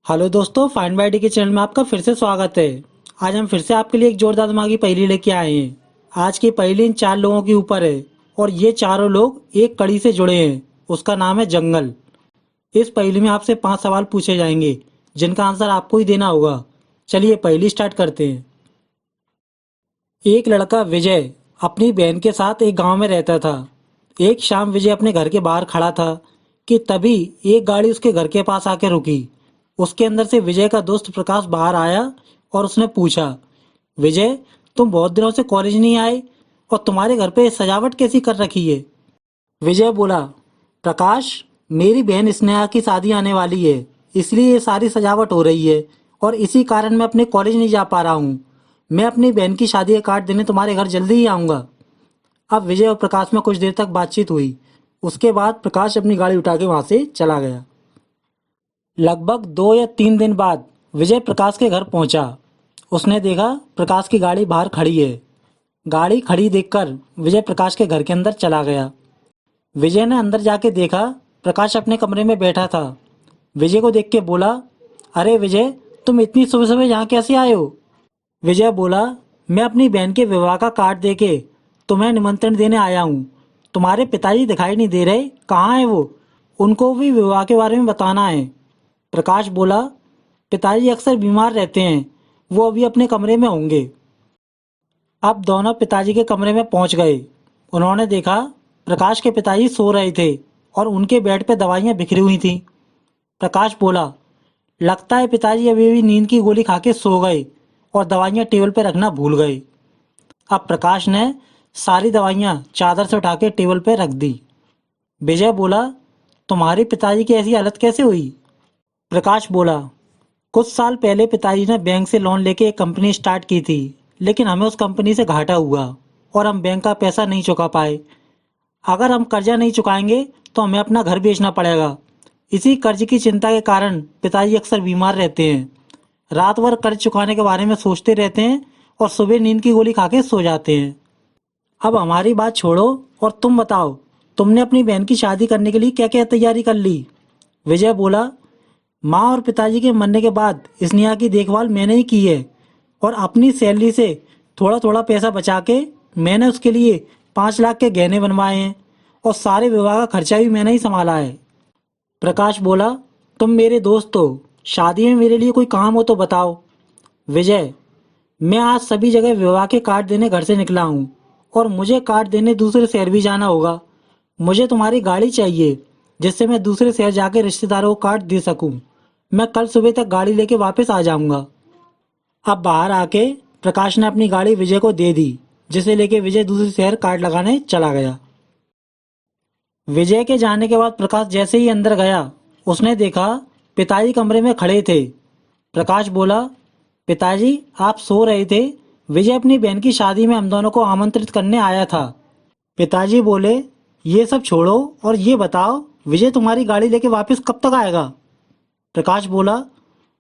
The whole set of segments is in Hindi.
हेलो दोस्तों, फाइंड बाय डी के चैनल में आपका फिर से स्वागत है। आज हम फिर से आपके लिए एक जोरदार दिमागी पहेली लेके आए हैं। आज की पहेली इन चार लोगों के ऊपर है और ये चारों लोग एक कड़ी से जुड़े हैं। उसका नाम है जंगल। इस पहेली में आपसे 5 सवाल पूछे जाएंगे जिनका आंसर आपको ही देना होगा। चलिए पहेली स्टार्ट करते हैं। एक लड़का विजय अपनी बहन के साथ एक गांव में रहता था। एक शाम विजय अपने घर के बाहर खड़ा था कि तभी एक गाड़ी उसके घर के पास आके रुकी। उसके अंदर से विजय का दोस्त प्रकाश बाहर आया और उसने पूछा, विजय, तुम बहुत दिनों से कॉलेज नहीं आए और तुम्हारे घर पे सजावट कैसी कर रखी है? विजय बोला, प्रकाश, मेरी बहन स्नेहा की शादी आने वाली है, इसलिए ये सारी सजावट हो रही है और इसी कारण मैं अपने कॉलेज नहीं जा पा रहा हूँ। मैं अपनी बहन की शादी का कार्ड देने तुम्हारे घर जल्दी ही आऊँगा। अब विजय और प्रकाश में कुछ देर तक बातचीत हुई। उसके बाद प्रकाश अपनी गाड़ी उठा के वहाँ से चला गया। लगभग 2 या 3 दिन बाद विजय प्रकाश के घर पहुंचा। उसने देखा प्रकाश की गाड़ी बाहर खड़ी है। गाड़ी खड़ी देखकर विजय प्रकाश के घर के अंदर चला गया। विजय ने अंदर जाके देखा प्रकाश अपने कमरे में बैठा था। विजय को देख के बोला, अरे विजय, तुम इतनी सुबह सुबह यहाँ कैसे आए हो? विजय बोला, मैं अपनी बहन के विवाह का कार्ड देके तुम्हें निमंत्रण देने आया हूँ। तुम्हारे पिताजी दिखाई नहीं दे रहे, कहाँ है वो? उनको भी विवाह के बारे में बताना है। प्रकाश बोला, पिताजी अक्सर बीमार रहते हैं, वो अभी अपने कमरे में होंगे। अब दोनों पिताजी के कमरे में पहुंच गए। उन्होंने देखा प्रकाश के पिताजी सो रहे थे और उनके बेड पे दवाइयां बिखरी हुई थीं। प्रकाश बोला, लगता है पिताजी अभी भी नींद की गोली खा के सो गए और दवाइयां टेबल पर रखना भूल गए। अब प्रकाश ने सारी दवाइयां चादर से उठा के टेबल पर रख दी। विजय बोला, तुम्हारे पिताजी की ऐसी हालत कैसे हुई? प्रकाश बोला, कुछ साल पहले पिताजी ने बैंक से लोन लेके एक कंपनी स्टार्ट की थी, लेकिन हमें उस कंपनी से घाटा हुआ और हम बैंक का पैसा नहीं चुका पाए। अगर हम कर्जा नहीं चुकाएंगे तो हमें अपना घर बेचना पड़ेगा। इसी कर्ज की चिंता के कारण पिताजी अक्सर बीमार रहते हैं। रात भर कर्ज चुकाने के बारे में सोचते रहते हैं और सुबह नींद की गोली खा के सो जाते हैं। अब हमारी बात छोड़ो और तुम बताओ, तुमने अपनी बहन की शादी करने के लिए क्या क्या तैयारी कर ली? विजय बोला, माँ और पिताजी के मरने के बाद स्नेहा की देखभाल मैंने ही की है और अपनी सैलरी से थोड़ा थोड़ा पैसा बचा के मैंने उसके लिए 5 लाख के गहने बनवाए हैं और सारे विवाह का खर्चा भी मैंने ही संभाला है। प्रकाश बोला, तुम मेरे दोस्त हो, शादी में मेरे लिए कोई काम हो तो बताओ। विजय, मैं आज सभी जगह विवाह के कार्ड देने घर से निकला हूँ और मुझे कार्ड देने दूसरे शहर भी जाना होगा। मुझे तुम्हारी गाड़ी चाहिए जिससे मैं दूसरे शहर जाकर रिश्तेदारों को कार्ड दे सकूं। मैं कल सुबह तक गाड़ी लेके वापस आ जाऊंगा। अब बाहर आके प्रकाश ने अपनी गाड़ी विजय को दे दी, जिसे लेके विजय दूसरे शहर कार्ड लगाने चला गया। विजय के जाने के बाद प्रकाश जैसे ही अंदर गया, उसने देखा पिताजी कमरे में खड़े थे। प्रकाश बोला, पिताजी, आप सो रहे थे? विजय अपनी बहन की शादी में हम दोनों को आमंत्रित करने आया था। पिताजी बोले, ये सब छोड़ो और ये बताओ, विजय तुम्हारी गाड़ी लेके वापस कब तक आएगा? प्रकाश बोला,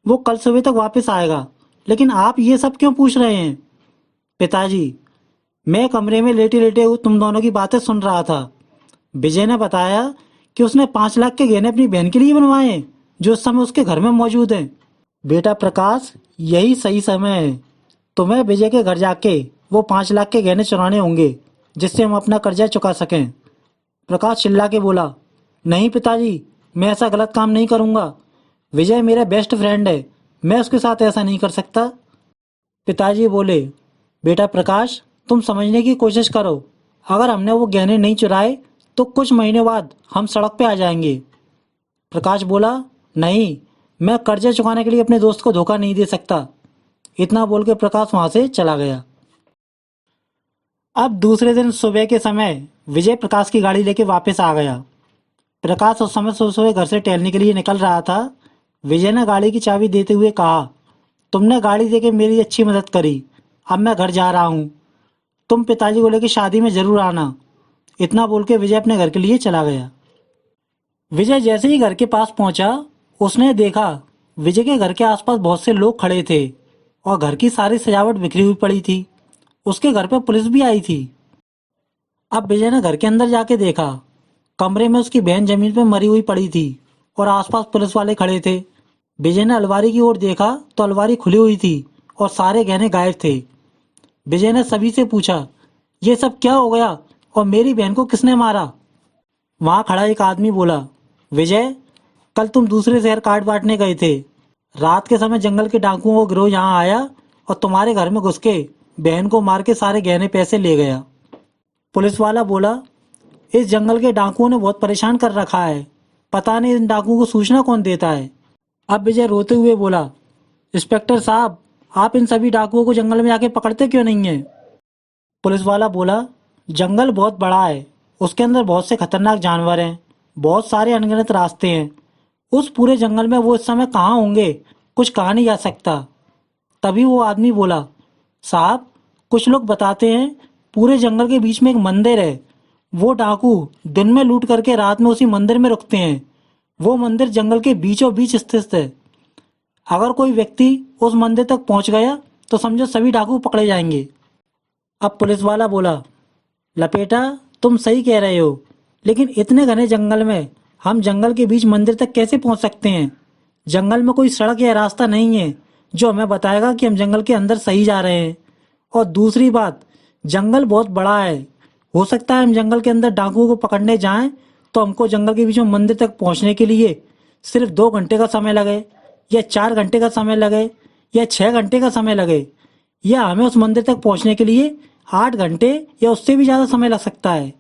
वो कल सुबह तक वापस आएगा, लेकिन आप ये सब क्यों पूछ रहे हैं? पिताजी, मैं कमरे में लेटे लेटे तुम दोनों की बातें सुन रहा था। विजय ने बताया कि उसने 5 लाख के गहने अपनी बहन के लिए बनवाए हैं, जो इस समय उसके घर में मौजूद हैं। बेटा प्रकाश, यही सही समय है। तुम्हें विजय के घर जाके वो 5 लाख के गहने चुराने होंगे, जिससे हम अपना कर्जा चुका सकें। प्रकाश चिल्ला के बोला, नहीं पिताजी, मैं ऐसा गलत काम नहीं करूंगा। विजय मेरा बेस्ट फ्रेंड है, मैं उसके साथ ऐसा नहीं कर सकता। पिताजी बोले, बेटा प्रकाश, तुम समझने की कोशिश करो। अगर हमने वो गहने नहीं चुराए तो कुछ महीने बाद हम सड़क पे आ जाएंगे। प्रकाश बोला, नहीं, मैं कर्जा चुकाने के लिए अपने दोस्त को धोखा नहीं दे सकता। इतना बोल के प्रकाश वहां से चला गया। अब दूसरे दिन सुबह के समय विजय प्रकाश की गाड़ी लेके वापस आ गया। प्रकाश उस समय सुबह सुबह घर से टहलने के लिए निकल रहा था। विजय ने गाड़ी की चाबी देते हुए कहा, तुमने गाड़ी देके मेरी अच्छी मदद करी। अब मैं घर जा रहा हूँ। तुम पिताजी को लेकर शादी में जरूर आना। इतना बोल के विजय अपने घर के लिए चला गया। विजय जैसे ही घर के पास पहुंचा, उसने देखा विजय के घर के आसपास बहुत से लोग खड़े थे और घर की सारी सजावट बिखरी हुई पड़ी थी। उसके घर पे पुलिस भी आई थी। अब विजय ने घर के अंदर जाके देखा, कमरे में उसकी बहन जमीन पे मरी हुई पड़ी थी और आसपास पुलिस वाले खड़े थे। विजय ने अलमारी की ओर देखा तो अलमारी खुली हुई थी और सारे गहने गायब थे। विजय ने सभी से पूछा, ये सब क्या हो गया और मेरी बहन को किसने मारा? वहां खड़ा एक आदमी बोला, विजय, कल तुम दूसरे शहर कार्ड बांटने गए थे। रात के समय जंगल के डाकुओं का गिरोह यहाँ आया और तुम्हारे घर में घुस के बहन को मार के सारे गहने पैसे ले गया। पुलिस वाला बोला, इस जंगल के डाकुओं ने बहुत परेशान कर रखा है, पता नहीं इन डाकुओं को सूचना कौन देता है। अब विजय रोते हुए बोला, इंस्पेक्टर साहब, आप इन सभी डाकुओं को जंगल में जाके पकड़ते क्यों नहीं है? पुलिस वाला बोला, जंगल बहुत बड़ा है, उसके अंदर बहुत से खतरनाक जानवर हैं, बहुत सारे अनगिनत रास्ते हैं। उस पूरे जंगल में वो इस समय कहाँ होंगे, कुछ कहा नहीं जा सकता। तभी वो आदमी बोला, साहब, कुछ लोग बताते हैं पूरे जंगल के बीच में एक मंदिर है। वो डाकू दिन में लूट करके रात में उसी मंदिर में रुकते हैं। वो मंदिर जंगल के बीचों बीच स्थित है। अगर कोई व्यक्ति उस मंदिर तक पहुंच गया तो समझो सभी डाकू पकड़े जाएंगे। अब पुलिस वाला बोला, लपेटा, तुम सही कह रहे हो, लेकिन इतने घने जंगल में हम जंगल के बीच मंदिर तक कैसे पहुंच सकते हैं? जंगल में कोई सड़क या रास्ता नहीं है जो हमें बताएगा कि हम जंगल के अंदर सही जा रहे हैं। और दूसरी बात, जंगल बहुत बड़ा है, हो सकता है हम जंगल के अंदर डाकुओं को पकड़ने जाएं तो हमको जंगल के बीच में मंदिर तक पहुंचने के लिए सिर्फ 2 घंटे का समय लगे, या 4 घंटे का समय लगे, या 6 घंटे का समय लगे, या हमें उस मंदिर तक पहुंचने के लिए 8 घंटे या उससे भी ज़्यादा समय लग सकता है।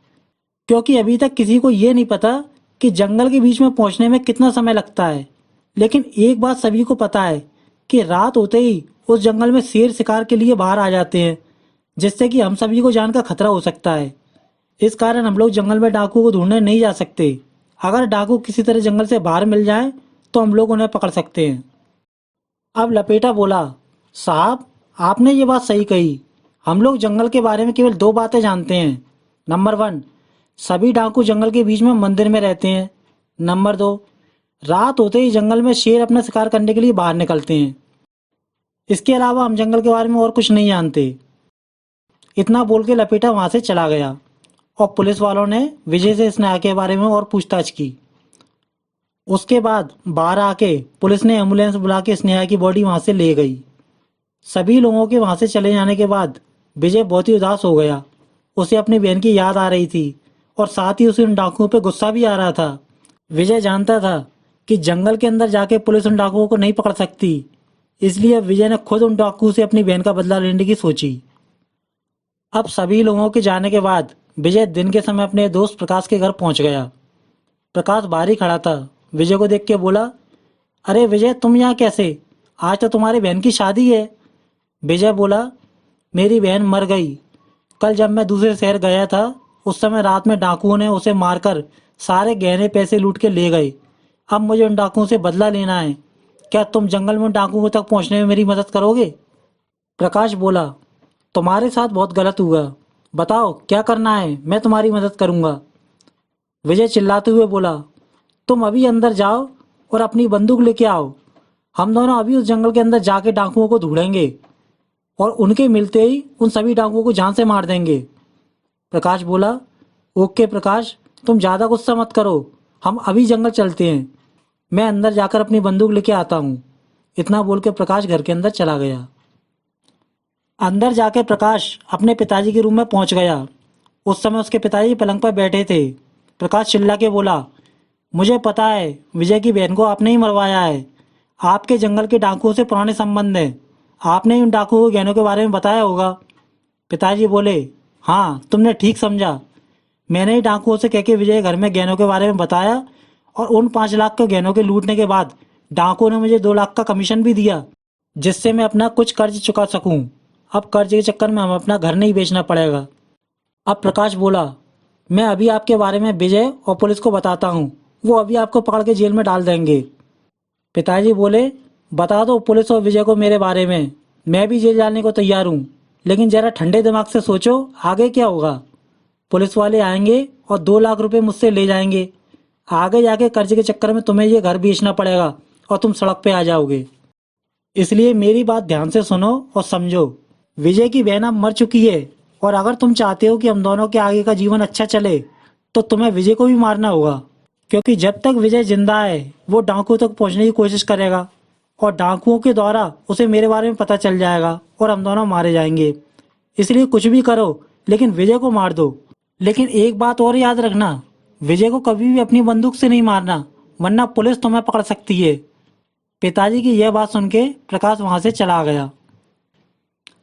क्योंकि अभी तक किसी को ये नहीं पता कि जंगल के बीच में पहुंचने में कितना समय लगता है। लेकिन एक बात सभी को पता है कि रात होते ही उस जंगल में शेर शिकार के लिए बाहर आ जाते हैं, जिससे कि हम सभी को जान का खतरा हो सकता है। इस कारण हम लोग जंगल में डाकू को ढूंढने नहीं जा सकते। अगर डाकू किसी तरह जंगल से बाहर मिल जाए तो हम लोग उन्हें पकड़ सकते हैं। अब लपेटा बोला, साहब, आपने ये बात सही कही। हम लोग जंगल के बारे में केवल 2 बातें जानते हैं। नंबर 1, सभी डाकू जंगल के बीच में मंदिर में रहते हैं। नंबर 2, रात होते ही जंगल में शेर अपना शिकार करने के लिए बाहर निकलते हैं। इसके अलावा हम जंगल के बारे में और कुछ नहीं जानते। इतना बोल के लपेटा वहां से चला गया और पुलिस वालों ने विजय से स्नेहा के बारे में और पूछताछ की। उसके बाद बाहर आके पुलिस ने एम्बुलेंस बुला के स्नेहा की बॉडी वहां से ले गई। सभी लोगों के वहां से चले जाने के बाद विजय बहुत ही उदास हो गया। उसे अपनी बहन की याद आ रही थी और साथ ही उसे उन डाकुओं पे गुस्सा भी आ रहा था। विजय जानता था कि जंगल के अंदर जाके पुलिस उन डाकुओं को नहीं पकड़ सकती, इसलिए विजय ने खुद उन डाकुओं से अपनी बहन का बदला लेने की सोची। अब सभी लोगों के जाने के बाद विजय दिन के समय अपने दोस्त प्रकाश के घर पहुंच गया। प्रकाश बाहर ही खड़ा था। विजय को देख के बोला, अरे विजय, तुम यहाँ कैसे? आज तो तुम्हारी बहन की शादी है। विजय बोला, मेरी बहन मर गई। कल जब मैं दूसरे शहर गया था उस समय रात में डाकुओं ने उसे मारकर सारे गहने पैसे लूट के ले गए। अब मुझे उन डाकुओं से बदला लेना है। क्या तुम जंगल में उन डाकुओं तक पहुंचने में मेरी मदद करोगे? प्रकाश बोला, तुम्हारे साथ बहुत गलत हुआ, बताओ क्या करना है, मैं तुम्हारी मदद करूंगा। विजय चिल्लाते हुए बोला, तुम अभी अंदर जाओ और अपनी बंदूक लेके आओ। हम दोनों अभी उस जंगल के अंदर जाके डाकुओं को ढूंढेंगे और उनके मिलते ही उन सभी डाकुओं को जान से मार देंगे। प्रकाश बोला, ओके प्रकाश, तुम ज़्यादा गुस्सा मत करो, हम अभी जंगल चलते हैं। मैं अंदर जाकर अपनी बंदूक लेके आता हूँ। इतना बोल के प्रकाश घर के अंदर चला गया। अंदर जाके प्रकाश अपने पिताजी के रूम में पहुंच गया। उस समय उसके पिताजी पलंग पर बैठे थे। प्रकाश चिल्ला के बोला, मुझे पता है विजय की बहन को आपने ही मरवाया है। आपके जंगल के डाकुओं से पुराने संबंध हैं। आपने ही उन डाकुओं को गहनों के बारे में बताया होगा। पिताजी बोले, हाँ, तुमने ठीक समझा। मैंने ही डाकुओं से कह के विजय घर में गहनों के बारे में बताया और उन 5 लाख के गहनों के लूटने के बाद डाकुओं ने मुझे 2 लाख का कमीशन भी दिया, जिससे मैं अपना कुछ कर्ज चुका सकूं। अब कर्ज के चक्कर में हमें अपना घर नहीं बेचना पड़ेगा। अब प्रकाश बोला, मैं अभी आपके बारे में विजय और पुलिस को बताता हूँ, वो अभी आपको पकड़ के जेल में डाल देंगे। पिताजी बोले, बता दो पुलिस और विजय को मेरे बारे में, मैं भी जेल जाने को तैयार हूँ, लेकिन जरा ठंडे दिमाग से सोचो आगे क्या होगा। पुलिस वाले आएंगे और 2 लाख रुपए मुझसे ले जाएंगे। आगे जाके कर्ज के चक्कर में तुम्हें ये घर बेचना पड़ेगा और तुम सड़क पे आ जाओगे। इसलिए मेरी बात ध्यान से सुनो और समझो। विजय की बहन अब मर चुकी है और अगर तुम चाहते हो कि हम दोनों के आगे का जीवन अच्छा चले तो तुम्हें विजय को भी मारना होगा, क्योंकि जब तक विजय जिंदा है वो डाकू तक पहुंचने की कोशिश करेगा और डाकुओं के द्वारा उसे मेरे बारे में पता चल जाएगा और हम दोनों मारे जाएंगे। इसलिए कुछ भी करो लेकिन विजय को मार दो। लेकिन एक बात और याद रखना, विजय को कभी भी अपनी बंदूक से नहीं मारना, वरना पुलिस तुम्हें पकड़ सकती है। पिताजी की यह बात सुन के प्रकाश वहां से चला गया।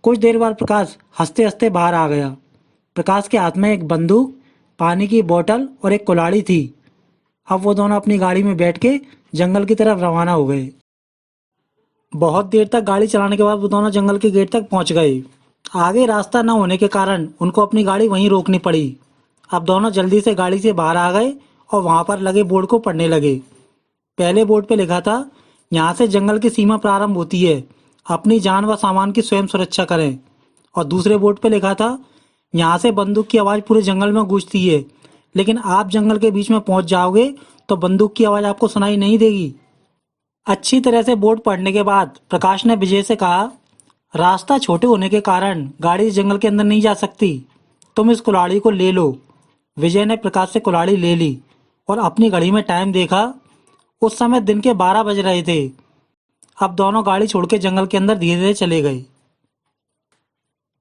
कुछ देर बाद प्रकाश हंसते हंसते बाहर आ गया। प्रकाश के हाथ में एक बंदूक, पानी की बोतल और एक कुल्हाड़ी थी। अब वो दोनों अपनी गाड़ी में बैठ के जंगल की तरफ रवाना हो गए। बहुत देर तक गाड़ी चलाने के बाद वो दोनों जंगल के गेट तक पहुंच गए। आगे रास्ता न होने के कारण उनको अपनी गाड़ी वहीं रोकनी पड़ी। अब दोनों जल्दी से गाड़ी से बाहर आ गए और वहां पर लगे बोर्ड को पढ़ने लगे। पहले बोर्ड पे लिखा था, यहाँ से जंगल की सीमा प्रारंभ होती है, अपनी जान व सामान की स्वयं सुरक्षा करें। और दूसरे बोर्ड पे लिखा था, यहाँ से बंदूक की आवाज़ पूरे जंगल में गूंजती है, लेकिन आप जंगल के बीच में पहुंच जाओगे तो बंदूक की आवाज़ आपको सुनाई नहीं देगी। अच्छी तरह से बोर्ड पढ़ने के बाद प्रकाश ने विजय से कहा, रास्ता छोटे होने के कारण गाड़ी इस जंगल के अंदर नहीं जा सकती, तुम इस कुल्हाड़ी को ले लो। विजय ने प्रकाश से कुल्हाड़ी ले ली और अपनी घड़ी में टाइम देखा। उस समय दिन के 12 बज रहे थे। अब दोनों गाड़ी छोड़ के जंगल के अंदर धीरे धीरे चले गए।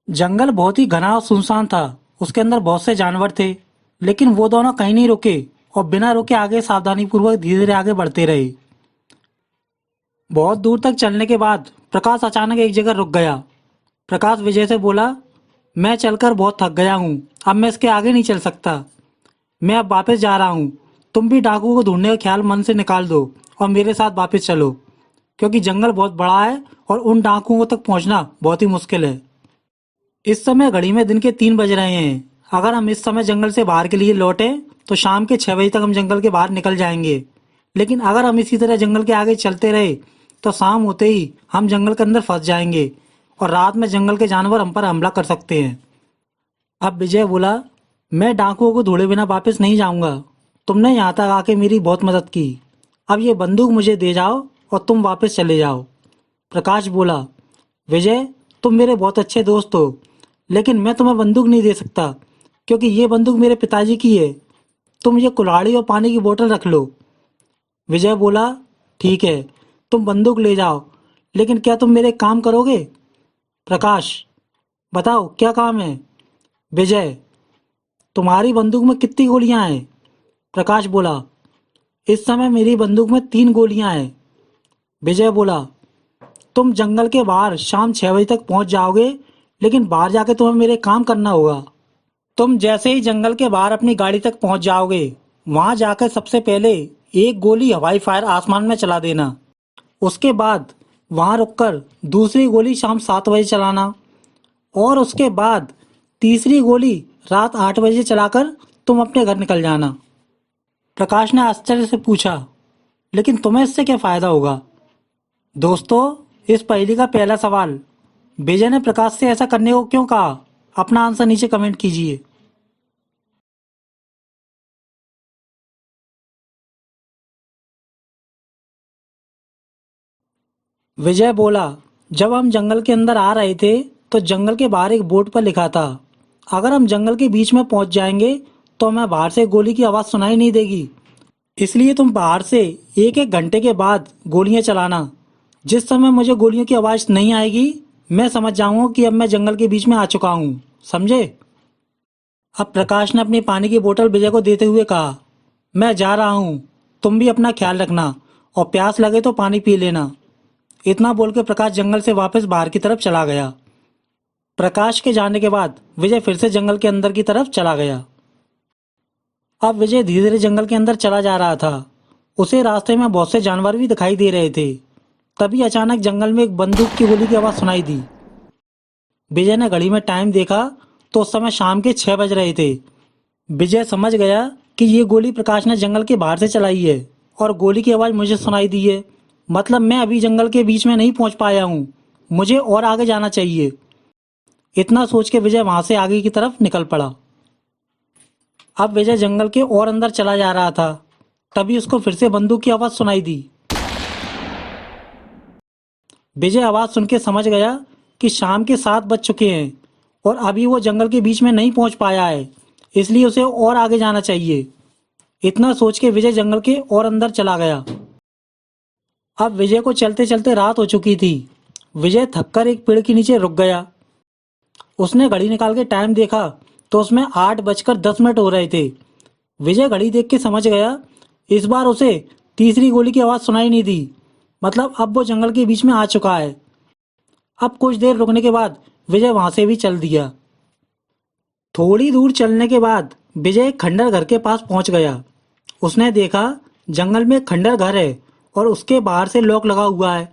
जंगल बहुत ही घना और सुनसान था। उसके अंदर बहुत से जानवर थे, लेकिन वो दोनों कहीं नहीं रुके और बिना रुके आगे सावधानी पूर्वक धीरे धीरे आगे बढ़ते रहे। बहुत दूर तक चलने के बाद प्रकाश अचानक एक जगह रुक गया। प्रकाश विजय से बोला, मैं चलकर बहुत थक गया हूँ, अब मैं इसके आगे नहीं चल सकता। मैं अब वापस जा रहा हूँ। तुम भी डाकू को ढूंढने का ख्याल मन से निकाल दो और मेरे साथ वापस चलो, क्योंकि जंगल बहुत बड़ा है और उन डाकुओं तक पहुँचना बहुत ही मुश्किल है। इस समय घड़ी में दिन के 3 बज रहे हैं। अगर हम इस समय जंगल से बाहर के लिए लौटें तो शाम के 6 बजे तक हम जंगल के बाहर निकल जाएंगे। लेकिन अगर हम इसी तरह जंगल के आगे चलते रहे तो शाम होते ही हम जंगल के अंदर फंस जाएंगे और रात में जंगल के जानवर हम पर हमला कर सकते हैं। अब विजय बोला, मैं डाकुओं को ढूंढे बिना वापस नहीं जाऊंगा। तुमने यहाँ तक आके मेरी बहुत मदद की। अब ये बंदूक मुझे दे जाओ और तुम वापस चले जाओ। प्रकाश बोला, विजय तुम मेरे बहुत अच्छे दोस्त हो, लेकिन मैं तुम्हें बंदूक नहीं दे सकता, क्योंकि ये बंदूक मेरे पिताजी की है। तुम ये कुल्हाड़ी और पानी की बोतल रख लो। विजय बोला, ठीक है, तुम बंदूक ले जाओ, लेकिन क्या तुम मेरे काम करोगे? प्रकाश, बताओ क्या काम है? विजय, तुम्हारी बंदूक में कितनी गोलियां हैं? प्रकाश बोला, इस समय मेरी बंदूक में 3 गोलियां हैं। विजय बोला, तुम जंगल के बाहर शाम 6 बजे तक पहुंच जाओगे, लेकिन बाहर जाके तुम्हें मेरे काम करना होगा। तुम जैसे ही जंगल के बाहर अपनी गाड़ी तक पहुंच जाओगे, वहां जाकर सबसे पहले एक गोली हवाई फायर आसमान में चला देना। उसके बाद वहां रुककर दूसरी गोली शाम 7 बजे चलाना और उसके बाद तीसरी गोली रात 8 बजे चलाकर तुम अपने घर निकल जाना। प्रकाश ने आश्चर्य से पूछा, लेकिन तुम्हें इससे क्या फायदा होगा? दोस्तों, इस पहेली का पहला सवाल, विजय ने प्रकाश से ऐसा करने को क्यों कहा? अपना आंसर नीचे कमेंट कीजिए। विजय बोला, जब हम जंगल के अंदर आ रहे थे तो जंगल के बाहर एक बोर्ड पर लिखा था, अगर हम जंगल के बीच में पहुंच जाएंगे तो हमें बाहर से गोली की आवाज़ सुनाई नहीं देगी। इसलिए तुम बाहर से 1-1 घंटे के बाद गोलियां चलाना। जिस समय मुझे गोलियों की आवाज़ नहीं आएगी, मैं समझ जाऊंगा कि अब मैं जंगल के बीच में आ चुका हूँ। समझे? अब प्रकाश ने अपनी पानी की बोतल विजय को देते हुए कहा, मैं जा रहा हूँ, तुम भी अपना ख्याल रखना और प्यास लगे तो पानी पी लेना। इतना बोल के प्रकाश जंगल से वापस बाहर की तरफ चला गया। प्रकाश के जाने के बाद विजय फिर से जंगल के अंदर की तरफ चला गया। अब विजय धीरे धीरे जंगल के अंदर चला जा रहा था। उसे रास्ते में बहुत से जानवर भी दिखाई दे रहे थे। तभी अचानक जंगल में एक बंदूक की गोली की आवाज़ सुनाई दी। विजय ने घड़ी में टाइम देखा तो उस समय शाम के 6 बज रहे थे। विजय समझ गया कि ये गोली प्रकाश ने जंगल के बाहर से चलाई है और गोली की आवाज़ मुझे सुनाई दी है, मतलब मैं अभी जंगल के बीच में नहीं पहुंच पाया हूँ, मुझे और आगे जाना चाहिए। इतना सोच के विजय वहां से आगे की तरफ निकल पड़ा। अब विजय जंगल के और अंदर चला जा रहा था। तभी उसको फिर से बंदूक की आवाज़ सुनाई दी। विजय आवाज़ सुन के समझ गया कि शाम के 7 बज चुके हैं और अभी वो जंगल के बीच में नहीं पहुंच पाया है, इसलिए उसे और आगे जाना चाहिए। इतना सोच के विजय जंगल के और अंदर चला गया। अब विजय को चलते चलते रात हो चुकी थी। विजय थककर एक पेड़ के नीचे रुक गया। उसने घड़ी निकाल के टाइम देखा तो उसमें 8:10 हो रहे थे। विजय घड़ी देख के समझ गया, इस बार उसे तीसरी गोली की आवाज़ सुनाई नहीं दी। मतलब अब वो जंगल के बीच में आ चुका है। अब कुछ देर रुकने के बाद विजय वहां से भी चल दिया। थोड़ी दूर चलने के बाद विजय एक खंडर घर के पास पहुंच गया। उसने देखा जंगल में एक खंडर घर है और उसके बाहर से लॉक लगा हुआ है।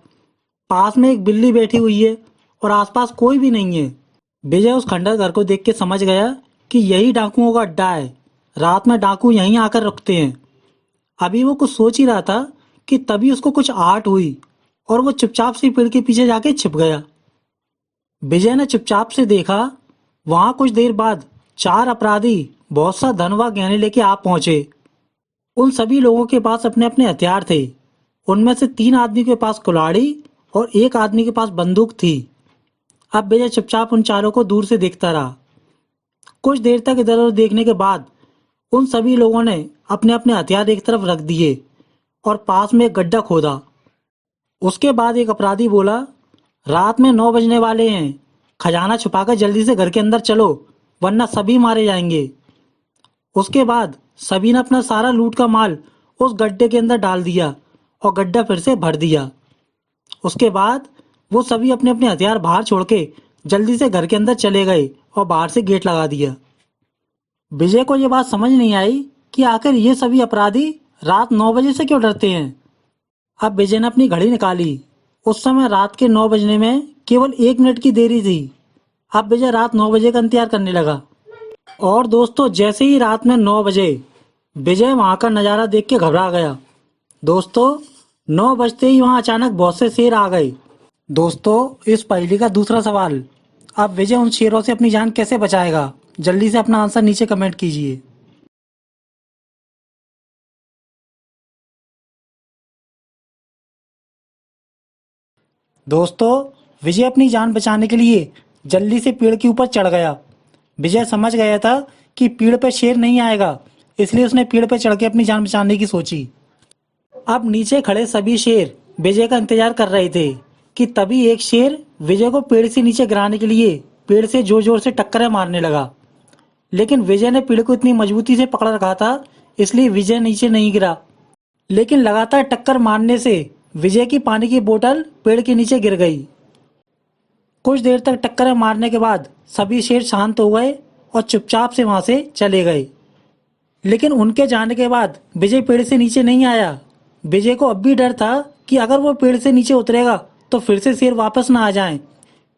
पास में एक बिल्ली बैठी हुई है और आसपास कोई भी नहीं है। विजय उस खंडर घर को देख के समझ गया कि यही डाकुओं का अड्डा है। रात में डाकू यहीं आकर रुकते हैं। अभी वो कुछ सोच ही रहा था कि तभी उसको कुछ आहट हुई और वो चुपचाप से पेड़ के पीछे जाके छिप गया। विजय ने चुपचाप से देखा, वहां कुछ देर बाद 4 अपराधी बहुत सा धन व गहने लेके आ पहुंचे। उन सभी लोगों के पास अपने अपने हथियार थे। उनमें से 3 आदमी के पास कुल्हाड़ी और एक आदमी के पास बंदूक थी। अब विजय चुपचाप उन चारों को दूर से देखता रहा। कुछ देर तक इधर उधर देखने के बाद उन सभी लोगों ने अपने अपने हथियार एक तरफ रख दिए और पास में एक गड्ढा खोदा। उसके बाद एक अपराधी बोला, रात में 9 बजने वाले हैं। खजाना छुपाकर जल्दी से घर के अंदर चलो, वरना सभी मारे जाएंगे। उसके बाद सभी ने अपना सारा लूट का माल उस गड्ढे के अंदर डाल दिया और गड्ढा फिर से भर दिया। उसके बाद वो सभी अपने अपने हथियार बाहर छोड़ के जल्दी से घर के अंदर चले गए और बाहर से गेट लगा दिया। विजय को ये बात समझ नहीं आई कि आखिर ये सभी अपराधी रात 9 बजे से क्यों डरते हैं। अब विजय ने अपनी घड़ी निकाली। उस समय रात के 9 बजने में केवल 1 मिनट की देरी थी। अब विजय रात 9 बजे का इंतजार करने लगा। और दोस्तों, जैसे ही रात में 9 बजे विजय वहां का नज़ारा देख के घबरा गया। दोस्तों, 9 बजते ही वहां अचानक बहुत से शेर आ गए। दोस्तों, इस पहेली का दूसरा सवाल, अब विजय उन शेरों से अपनी जान कैसे बचाएगा? जल्दी से अपना आंसर नीचे कमेंट कीजिए। दोस्तों, विजय अपनी जान बचाने के लिए जल्दी से पेड़ के ऊपर चढ़ गया। विजय समझ गया था कि पेड़ पे शेर नहीं आएगा, इसलिए उसने पेड़ पे चढ़ के अपनी जान बचाने की सोची। अब नीचे खड़े सभी शेर विजय का इंतजार कर रहे थे कि तभी एक शेर विजय को पेड़ से नीचे गिराने के लिए पेड़ से जोर जोर से टक्करें मारने लगा। लेकिन विजय ने पेड़ को इतनी मजबूती से पकड़ रखा था, इसलिए विजय नीचे नहीं गिरा। लेकिन लगातार टक्कर मारने से विजय की पानी की बोतल पेड़ के नीचे गिर गई। कुछ देर तक टक्करें मारने के बाद सभी शेर शांत हो गए और चुपचाप से वहां से चले गए। लेकिन उनके जाने के बाद विजय पेड़ से नीचे नहीं आया। विजय को अब भी डर था कि अगर वो पेड़ से नीचे उतरेगा तो फिर से शेर वापस ना आ जाएं।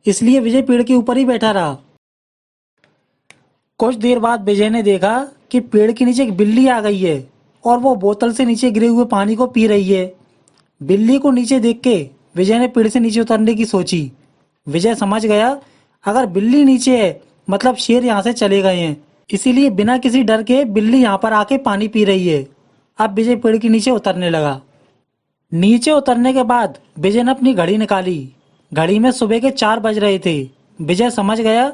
इसलिए विजय पेड़ के ऊपर ही बैठा रहा। कुछ देर बाद विजय ने देखा कि पेड़ के नीचे एक बिल्ली आ गई है और वो बोतल से नीचे गिरे हुए पानी को पी रही है। बिल्ली को नीचे देख के विजय ने पेड़ से नीचे उतरने की सोची। विजय समझ गया, अगर बिल्ली नीचे है मतलब शेर यहाँ से चले गए हैं, इसीलिए बिना किसी डर के बिल्ली यहाँ पर आके पानी पी रही है। अब विजय पेड़ के नीचे उतरने लगा। नीचे उतरने के बाद विजय ने अपनी घड़ी निकाली। घड़ी में सुबह के 4 बज रहे थे। विजय समझ गया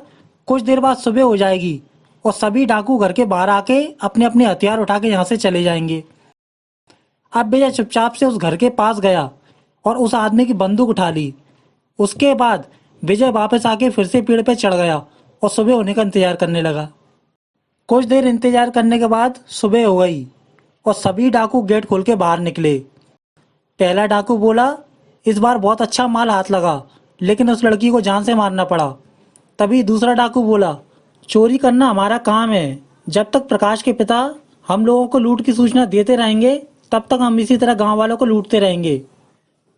कुछ देर बाद सुबह हो जाएगी और सभी डाकू घर के बाहर आके अपने अपने हथियार उठा के यहाँ से चले जाएंगे। अब विजय चुपचाप से उस घर के पास गया और उस आदमी की बंदूक उठा ली। उसके बाद विजय वापस आके फिर से पेड़ पे चढ़ गया और सुबह होने का इंतजार करने लगा। कुछ देर इंतजार करने के बाद सुबह हो गई और सभी डाकू गेट खोल के बाहर निकले। पहला डाकू बोला, इस बार बहुत अच्छा माल हाथ लगा, लेकिन उस लड़की को जान से मारना पड़ा। तभी दूसरा डाकू बोला, चोरी करना हमारा काम है। जब तक प्रकाश के पिता हम लोगों को लूट की सूचना देते रहेंगे, तब तक हम इसी तरह गांव वालों को लूटते रहेंगे।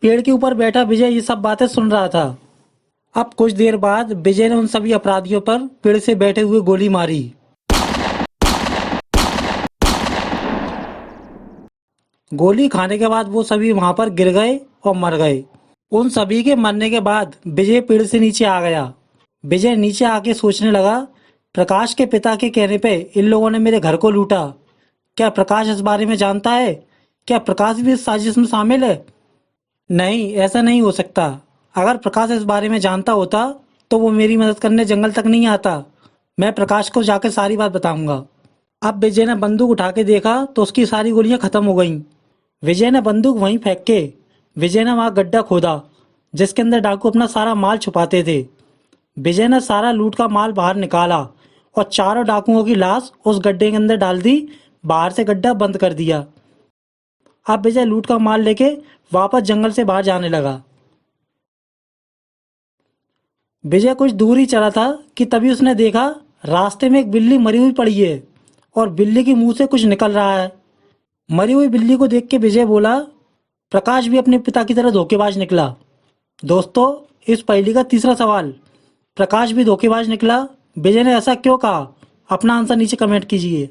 पेड़ के ऊपर बैठा विजय ये सब बातें सुन रहा था। अब कुछ देर बाद विजय ने उन सभी अपराधियों पर पेड़ से बैठे हुए गोली मारी। गोली खाने के बाद वो सभी वहां पर गिर गए और मर गए। उन सभी के मरने के बाद विजय पेड़ से नीचे आ गया। विजय नीचे आके सोचने लगा, प्रकाश के पिता के कहने पे इन लोगों ने मेरे घर को लूटा। क्या प्रकाश इस बारे में जानता है? क्या प्रकाश भी इस साजिश में शामिल है? नहीं, ऐसा नहीं हो सकता। अगर प्रकाश इस बारे में जानता होता तो वो मेरी मदद करने जंगल तक नहीं आता। मैं प्रकाश को जाकर सारी बात बताऊंगा। अब विजय ने बंदूक उठा के देखा तो उसकी सारी गोलियां खत्म हो गईं। विजय ने बंदूक वहीं फेंक के विजय ने वहां गड्ढा खोदा जिसके अंदर डाकू अपना सारा माल छुपाते थे। विजय ने सारा लूट का माल बाहर निकाला और चारों डाकुओं की लाश उस गड्ढे के अंदर डाल दी। बाहर से गड्ढा बंद कर दिया। अब विजय लूट का माल लेके वापस जंगल से बाहर जाने लगा। विजय कुछ दूर ही चला था कि तभी उसने देखा रास्ते में एक बिल्ली मरी हुई पड़ी है और बिल्ली के मुंह से कुछ निकल रहा है। मरी हुई बिल्ली को देख के विजय बोला, प्रकाश भी अपने पिता की तरह धोखेबाज निकला। दोस्तों, इस पहेली का तीसरा सवाल, प्रकाश भी धोखेबाज निकला, विजय ने ऐसा क्यों कहा? अपना आंसर नीचे कमेंट कीजिए।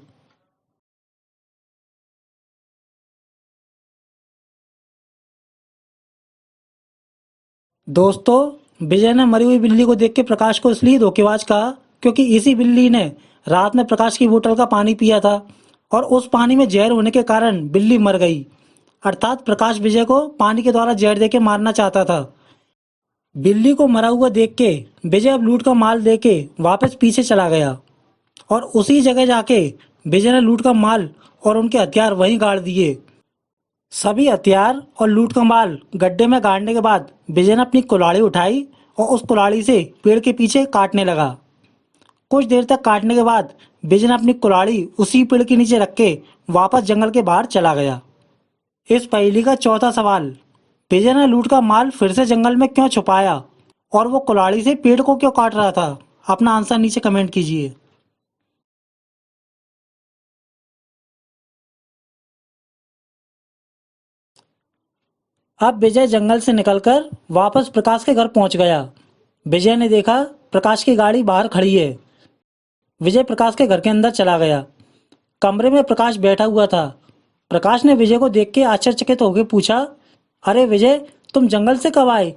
दोस्तों, विजय ने मरी हुई बिल्ली को देख के प्रकाश को इसलिए धोखेबाज कहा क्योंकि इसी बिल्ली ने रात में प्रकाश की बोतल का पानी पिया था और उस पानी में जहर होने के कारण बिल्ली मर गई। अर्थात प्रकाश विजय को पानी के द्वारा जहर देके मारना चाहता था। बिल्ली को मरा हुआ देख के विजय अब लूट का माल देके वापस पीछे चला गया और उसी जगह जाके विजय ने लूट का माल और उनके हथियार वहीं गाड़ दिए। सभी हथियार और लूट का माल गड्ढे में गाड़ने के बाद विजय ने अपनी कुल्हाड़ी उठाई और उस कुल्हाड़ी से पेड़ के पीछे काटने लगा। कुछ देर तक काटने के बाद विजय ने अपनी कुल्हाड़ी उसी पेड़ के नीचे रख के वापस जंगल के बाहर चला गया। इस पहेली का चौथा सवाल, विजय ने लूट का माल फिर से जंगल में क्यों छुपाया और वो कुल्हाड़ी से पेड़ को क्यों काट रहा था? अपना आंसर नीचे कमेंट कीजिए। अब विजय जंगल से निकलकर वापस प्रकाश के घर पहुंच गया। विजय ने देखा प्रकाश की गाड़ी बाहर खड़ी है। विजय प्रकाश के घर के अंदर चला गया। कमरे में प्रकाश बैठा हुआ था। प्रकाश ने विजय को देख के आश्चर्यचकित होकर पूछा, अरे विजय, तुम जंगल से कब आए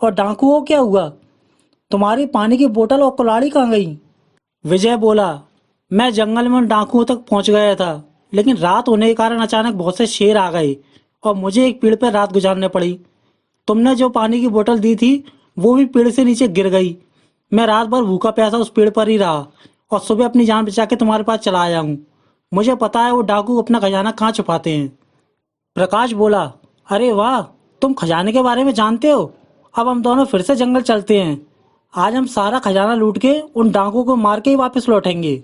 और डाकुओं क्या हुआ? तुम्हारी पानी की बोतल और कुल्हाड़ी कहाँ गई? विजय बोला, मैं जंगल में उन डाकुओं तक पहुंच गया था, लेकिन रात होने के कारण अचानक बहुत से शेर आ गए और मुझे एक पेड़ पर रात गुजारने पड़ी। तुमने जो पानी की बोतल दी थी वो भी पेड़ से नीचे गिर गई। मैं रात भर भूखा प्यासा उस पेड़ पर ही रहा और सुबह अपनी जान बचा के तुम्हारे पास चला आया हूँ। मुझे पता है वो डाकू अपना खजाना कहाँ छुपाते हैं। प्रकाश बोला, अरे वाह, तुम खजाने के बारे में जानते हो। अब हम दोनों फिर से जंगल चलते हैं। आज हम सारा खजाना लूट के उन डाकुओं को मार के ही वापस लौटेंगे।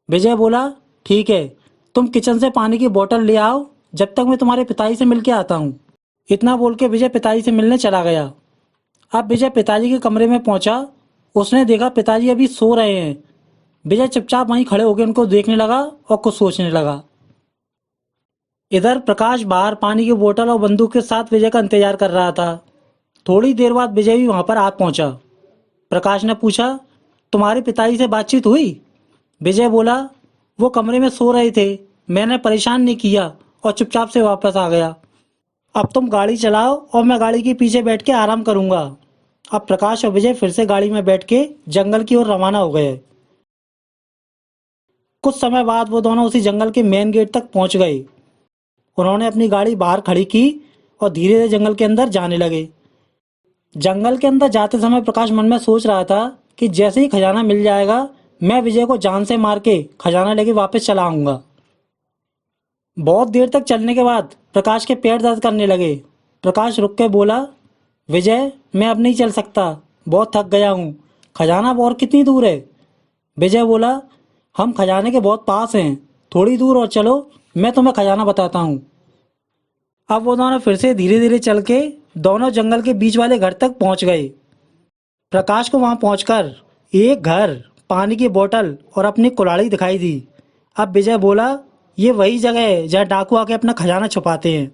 विजय बोला, ठीक है, तुम किचन से पानी की बोतल ले आओ, जब तक मैं तुम्हारे पिताजी से मिल के आता हूँ। इतना बोल के विजय पिताजी से मिलने चला गया। अब विजय पिताजी के कमरे में पहुंचा। उसने देखा पिताजी अभी सो रहे हैं। विजय चुपचाप वहीं खड़े होकर उनको देखने लगा और कुछ सोचने लगा। इधर प्रकाश बाहर पानी की बोतल और बंदूक के साथ विजय का इंतजार कर रहा था। थोड़ी देर बाद विजय भी वहां पर आ पहुंचा। प्रकाश ने पूछा, तुम्हारे पिताजी से बातचीत हुई? विजय बोला, वो कमरे में सो रहे थे, मैंने परेशान नहीं किया और चुपचाप से वापस आ गया। अब तुम गाड़ी चलाओ और मैं गाड़ी के पीछे बैठ के आराम करूंगा। अब प्रकाश और विजय फिर से गाड़ी में बैठ के जंगल की ओर रवाना हो गए। कुछ समय बाद वो दोनों उसी जंगल के मेन गेट तक पहुंच गए। उन्होंने अपनी गाड़ी बाहर खड़ी की और धीरे धीरे जंगल के अंदर जाने लगे। जंगल के अंदर जाते समय प्रकाश मन में सोच रहा था कि जैसे ही खजाना मिल जाएगा मैं विजय को जान से मार के खजाना लेके वापस चला आऊंगा। बहुत देर तक चलने के बाद प्रकाश के पैर दर्द करने लगे। प्रकाश रुक के बोला, विजय, मैं अब नहीं चल सकता, बहुत थक गया हूँ। खजाना और कितनी दूर है? विजय बोला, हम खजाने के बहुत पास हैं, थोड़ी दूर और चलो, मैं तुम्हें खजाना बताता हूँ। अब वो दोनों फिर से धीरे धीरे चल के दोनों जंगल के बीच वाले घर तक पहुंच गए। प्रकाश को वहां पहुंचकर एक घर, पानी की बोतल और अपनी कुल्हाड़ी दिखाई दी। अब विजय बोला, ये वही जगह है जहाँ डाकू आके अपना खजाना छुपाते हैं।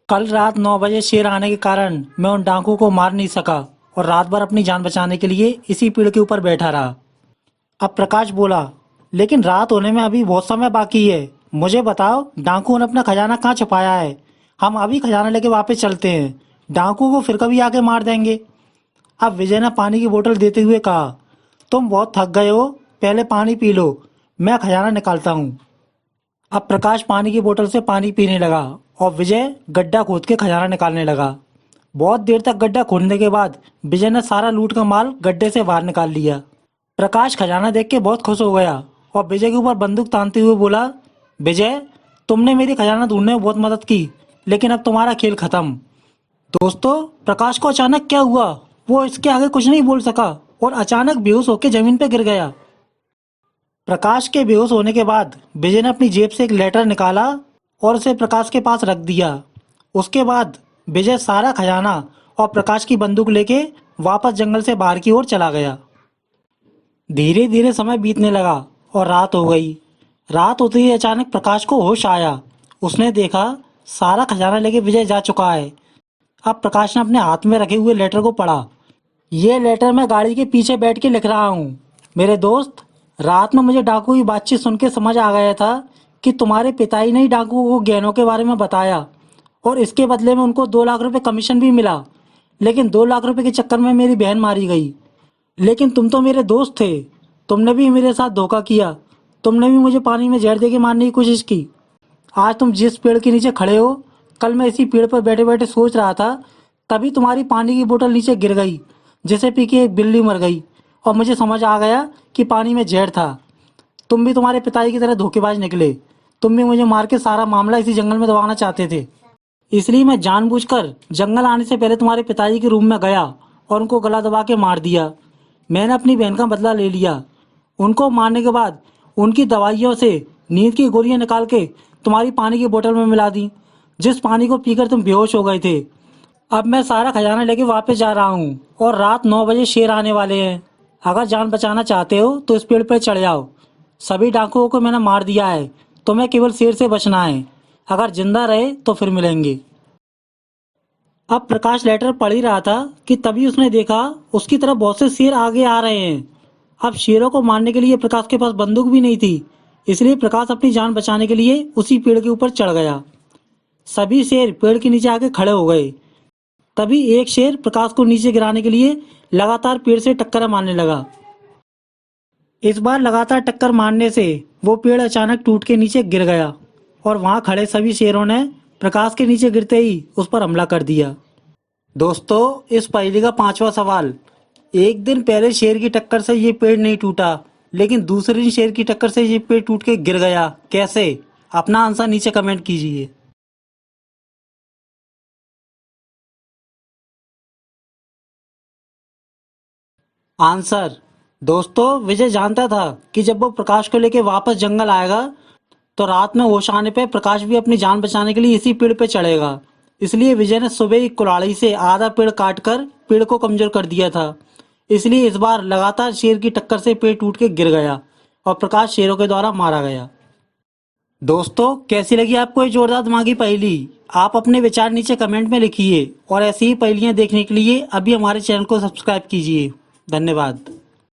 कल रात 9 बजे शेर आने के कारण मैं उन डाकुओं को मार नहीं सका और रात भर अपनी जान बचाने के लिए इसी पेड़ के ऊपर बैठा रहा। अब प्रकाश बोला, लेकिन रात होने में अभी बहुत समय बाकी है, मुझे बताओ डाकुओं ने अपना खजाना कहाँ छुपाया है? हम अभी खजाना लेके वापस चलते हैं, डाकुओं को फिर कभी आके मार देंगे। अब विजय ने पानी की बोतल देते हुए कहा, तुम बहुत थक गए हो, पहले पानी पी लो, मैं खजाना निकालता हूँ। अब प्रकाश पानी की बोतल से पानी पीने लगा और विजय गड्ढा खोद के खजाना निकालने लगा। बहुत देर तक गड्ढा खोदने के बाद विजय ने सारा लूट का माल गड्ढे से बाहर निकाल लिया। प्रकाश खजाना देख के बहुत खुश हो गया और विजय के ऊपर बंदूक तानते हुए बोला, विजय, तुमने मेरी खजाना ढूंढने में बहुत मदद की, लेकिन अब तुम्हारा खेल खत्म। दोस्तों, प्रकाश को अचानक क्या हुआ, वो इसके आगे कुछ नहीं बोल सका और अचानक बेहोश होकर जमीन पर गिर गया। प्रकाश के बेहोश होने के बाद विजय ने अपनी जेब से एक लेटर निकाला और उसे प्रकाश के पास रख दिया। उसके बाद विजय सारा खजाना और प्रकाश की बंदूक लेके वापस जंगल से बाहर की ओर चला गया। धीरे धीरे समय बीतने लगा और रात हो गई। रात होते ही अचानक प्रकाश को होश आया। उसने देखा सारा खजाना लेके विजय जा चुका है। अब प्रकाश ने अपने हाथ में रखे हुए लेटर को पढ़ा। ये लेटर मैं गाड़ी के पीछे बैठ के लिख रहा हूँ। मेरे दोस्त, रात में मुझे डाकू की बातचीत सुन के समझ आ गया था कि तुम्हारे पिताजी ने ही डाकू को गहनों के बारे में बताया और इसके बदले में उनको 2 लाख रुपए कमीशन भी मिला। लेकिन 2 लाख रुपए के चक्कर में मेरी बहन मारी गई। लेकिन तुम तो मेरे दोस्त थे, तुमने भी मेरे साथ धोखा किया। तुमने भी मुझे पानी में जहर दे के मारने की कोशिश की। आज तुम जिस पेड़ के नीचे खड़े हो, कल मैं इसी पेड़ पर बैठे बैठे सोच रहा था, तभी तुम्हारी पानी की बोतल नीचे गिर गई, जिसे पी के एक बिल्ली मर गई और मुझे समझ आ गया कि पानी में जहर था। तुम भी तुम्हारे पिताजी की तरह धोखेबाज निकले। तुम भी मुझे मार के सारा मामला इसी जंगल में दबाना चाहते थे। इसलिए मैं जानबूझकर जंगल आने से पहले तुम्हारे पिताजी के रूम में गया और उनको गला दबा के मार दिया। मैंने अपनी बहन का बदला ले लिया। उनको मारने के बाद उनकी दवाइयों से नींद की गोलियां निकाल के तुम्हारी पानी की बोतल में मिला दी, जिस पानी को पीकर तुम बेहोश हो गए थे। अब मैं सारा खजाना लेके वापस जा रहा हूँ और रात 9 बजे शेर आने वाले हैं। अगर जान बचाना चाहते हो तो इस पेड़ पर चढ़ जाओ। सभी डाकुओं को मैंने मार दिया है, तुम्हें केवल शेर से बचना है। अगर जिंदा रहे तो फिर मिलेंगे। अब प्रकाश लेटर पढ़ ही रहा था कि तभी उसने देखा उसकी तरफ बहुत से शेर आगे आ रहे हैं। अब शेरों को मारने के लिए प्रकाश के पास बंदूक भी नहीं थी, इसलिए प्रकाश अपनी जान बचाने के लिए उसी पेड़ के ऊपर चढ़ गया। सभी शेर पेड़ के नीचे आके खड़े हो गए। तभी एक शेर प्रकाश को नीचे गिराने के लिए लगातार पेड़ से टक्कर मारने लगा। इस बार लगातार टक्कर मारने से वो पेड़ अचानक टूट के नीचे गिर गया और वहां खड़े सभी शेरों ने प्रकाश के नीचे गिरते ही उस पर हमला कर दिया। दोस्तों, इस पहेली का 5वां सवाल। एक दिन पहले शेर की टक्कर से ये पेड़ नहीं टूटा, लेकिन दूसरे दिन शेर की टक्कर से ये पेड़ टूट के गिर गया। कैसे? अपना आंसर नीचे कमेंट कीजिए। आंसर। दोस्तों, विजय जानता था कि जब वो प्रकाश को लेकर वापस जंगल आएगा तो रात में होश आने पे प्रकाश भी अपनी जान बचाने के लिए इसी पेड़ पे चढ़ेगा। इसलिए विजय ने सुबह ही कुल्हाड़ी से आधा पेड़ काटकर पेड़ को कमजोर कर दिया था। इसलिए इस बार लगातार शेर की टक्कर से पेड़ टूट के गिर गया और प्रकाश शेरों के द्वारा मारा गया। दोस्तों, कैसी लगी आपको ये जोरदार दिमागी पहेली? आप अपने विचार नीचे कमेंट में लिखिए और ऐसी ही पहेलियां देखने के लिए अभी हमारे चैनल को सब्सक्राइब कीजिए। धन्यवाद।